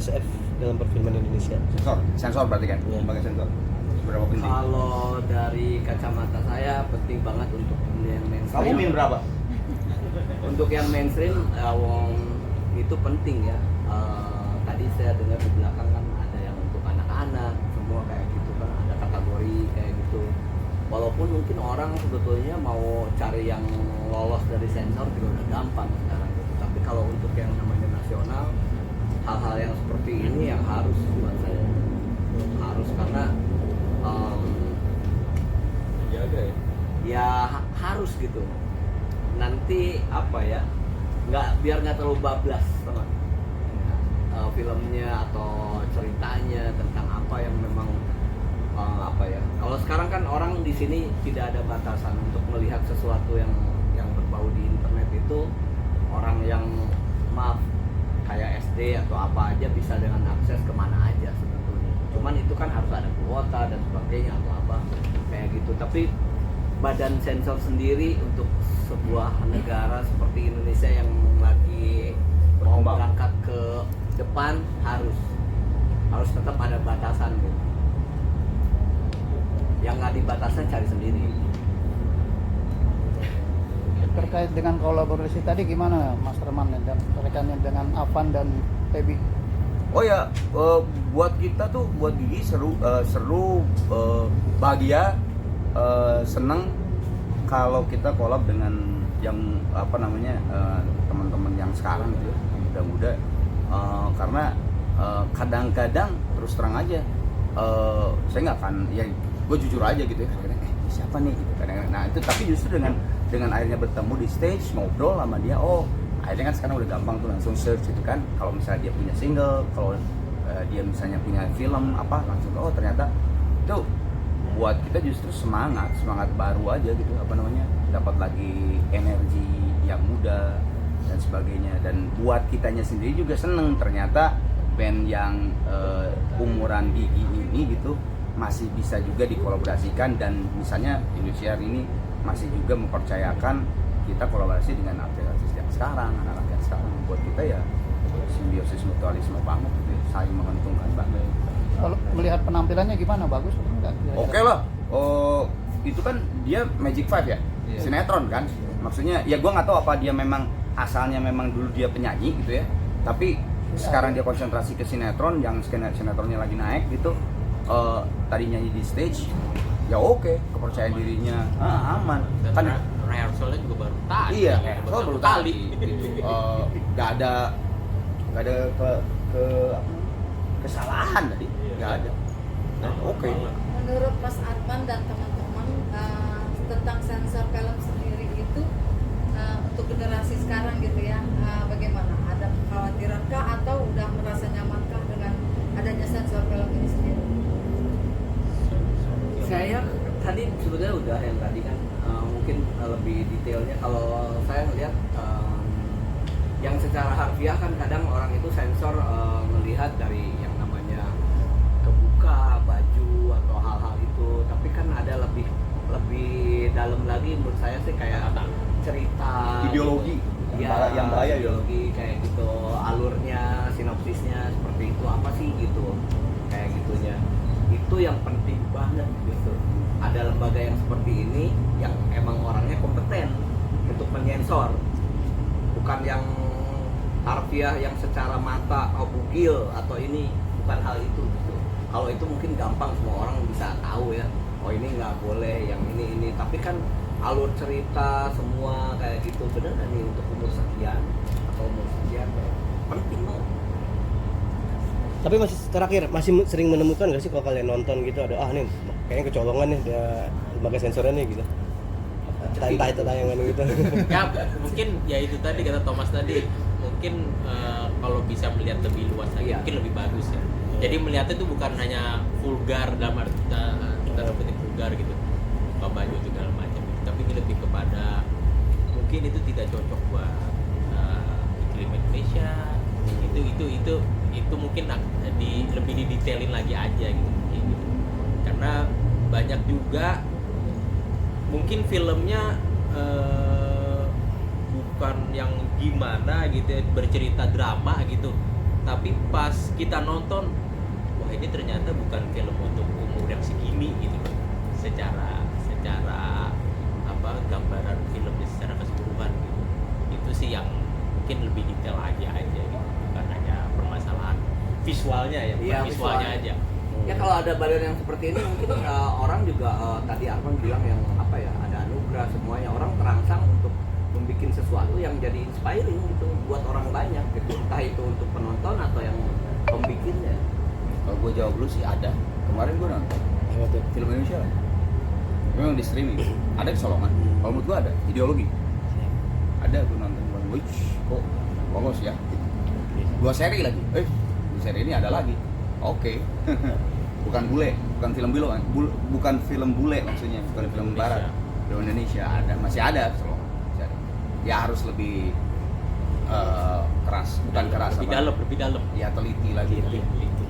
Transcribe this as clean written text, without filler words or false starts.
SF dalam perfilman Indonesia? Sensor berarti kan? Iya. Sebagai sensor. Seberapa penting? Kalau dari kacamata saya penting banget untuk yang mainstream. Kamu min berapa? Untuk yang mainstream, itu penting ya. Tadi saya dengar di belakang kan ada yang untuk anak-anak, semua kayak gitu kan, ada kategori kayak gitu. Walaupun mungkin orang sebetulnya mau cari yang lolos dari sensor juga udah gampang sekarang gitu. Tapi kalau untuk yang namanya nasional, hal-hal yang seperti ini yang harus buat saya harus, karena jaga ya. ya harus gitu. Nanti apa ya, biar nggak terlalu bablas teman. Filmnya atau ceritanya tentang apa yang memang apa ya. Kalau sekarang kan orang di sini tidak ada batasan untuk melihat sesuatu yang berbau di internet itu. Orang yang maaf kayak SD atau apa aja bisa dengan akses kemana aja sebetulnya. Cuman itu kan harus ada kuota dan sebagainya atau apa kayak gitu. Tapi badan sensor sendiri untuk sebuah negara seperti Indonesia yang lagi mau berangkat ke depan harus tetap ada batasan gitu. Yang nggak dibatasnya cari sendiri. Terkait dengan kolaborasi tadi gimana Mas Reman dan rekannya dengan Avan dan Tebi? Oh ya, buat kita tuh, buat Gigi seru, bahagia, seneng kalau kita collab dengan yang apa namanya teman-teman yang sekarang gitu, yang muda-muda. Karena kadang-kadang terus terang aja, saya nggak akan, ya gue jujur aja gitu ya, kadang-kadang siapa nih gitu kadang-kadang. Nah itu tapi justru dengan akhirnya bertemu di stage, ngobrol sama dia, oh akhirnya kan sekarang udah gampang tuh langsung search gitu kan. Kalau misalnya dia punya single, kalau dia misalnya punya film apa, langsung oh ternyata itu buat kita justru semangat baru aja gitu, apa namanya, dapat lagi energi yang muda dan sebagainya. Dan buat kitanya sendiri juga seneng, ternyata band yang umuran Gigi ini gitu masih bisa juga dikolaborasikan, dan misalnya Indonesia ini masih juga mempercayakan kita kolaborasi dengan artis-artis yang sekarang, anak-anak yang sekarang. Buat kita ya simbiosis mutualisme banget gitu, saling menguntungkan banget. Kalau melihat penampilannya gimana, bagus atau enggak? Oke lah, itu kan dia Magic Five ya, sinetron kan. Maksudnya ya gue nggak tahu apa dia memang asalnya memang dulu dia penyanyi gitu ya, tapi sekarang dia konsentrasi ke sinetron, yang sinetronnya lagi naik gitu. Tadi nyanyi di stage, ya oke, kepercayaan dirinya aman. Dan Kan rehearsalnya juga baru tadi. iya, baru baru tadi. Gitu. Nggak ada kesalahan tadi, nggak ada. Nah, oke. Menurut Mas Arman dan teman-teman tentang sensor film sendiri itu untuk generasi sekarang gitu ya, bagaimana? Ada kekhawatiran atau udah merasa nyamankah dengan adanya sensor film ini sendiri? Saya tadi sebetulnya udah yang tadi kan mungkin lebih detailnya. Kalau saya melihat yang secara harfiah kan kadang orang itu sensor melihat dari yang namanya kebuka baju atau hal-hal itu, tapi kan ada lebih dalam lagi menurut saya sih, kayak cerita Ideologi gitu. yang bahaya ideologi kayak gitu, alurnya, sinopsisnya seperti itu apa sih gitu, kayak gitunya. Itu yang penting banget gitu. Ada lembaga yang seperti ini yang emang orangnya kompeten untuk menyensor, bukan yang harfiah yang secara mata bugil atau ini, bukan hal itu gitu. Kalau itu mungkin gampang, semua orang bisa tahu ya, oh ini nggak boleh, yang ini, tapi kan alur cerita semua kayak gitu, bener kan nih untuk umur sekian atau umur sekian, penting banget. Tapi masih terakhir, masih sering menemukan nggak sih kalau kalian nonton gitu, ada nih kayaknya kecolongan nih, ada lembaga sensornya nih gitu, entah itu tayangan gitu. Ya mungkin ya itu tadi kata Thomas tadi, mungkin kalau bisa melihat lebih luas lagi mungkin lebih bagus ya. Jadi melihatnya itu bukan hanya vulgar dalam arti tanda petik vulgar gitu, buka baju segala macam gitu, tapi ini lebih kepada mungkin itu tidak cocok buat iklim Indonesia. Itu mungkin lebih didetailin lagi aja gitu. Karena banyak juga mungkin filmnya bukan yang gimana gitu ya, bercerita drama gitu, tapi pas kita nonton, wah ini ternyata bukan film untuk umur yang segini gitu loh. Secara apa gambaran filmnya secara keseluruhan gitu. Itu sih yang mungkin lebih detail aja gitu, bukan hanya permasalahan visualnya ya, bukan Iya, visualnya visualnya. aja. Ya kalau ada badan yang seperti ini mungkin orang juga tadi Arman bilang yang apa ya, ada anugerah semuanya, orang terangsang untuk membuat sesuatu yang jadi inspiring gitu buat orang banyak gitu, entah itu untuk penonton atau yang pembikinnya. Kalau gue jawab dulu sih ada. Kemarin gue nonton Apa tuh? film Indonesia lah. Memang di streaming ada kecolongan. Kalau menurut gue ada ideologi. Ada gue nonton, wih, kok bagus ya. 2 seri lagi. 2 seri ini ada lagi. Oke. Bukan bule, bukan film bule, bukan film bule maksudnya, bukan film Indonesia. barat. Film Indonesia ada, masih ada kecolongan. Masih ada. Ya harus lebih keras, bukan keras lebih dalam ya teliti lagi. Teliti.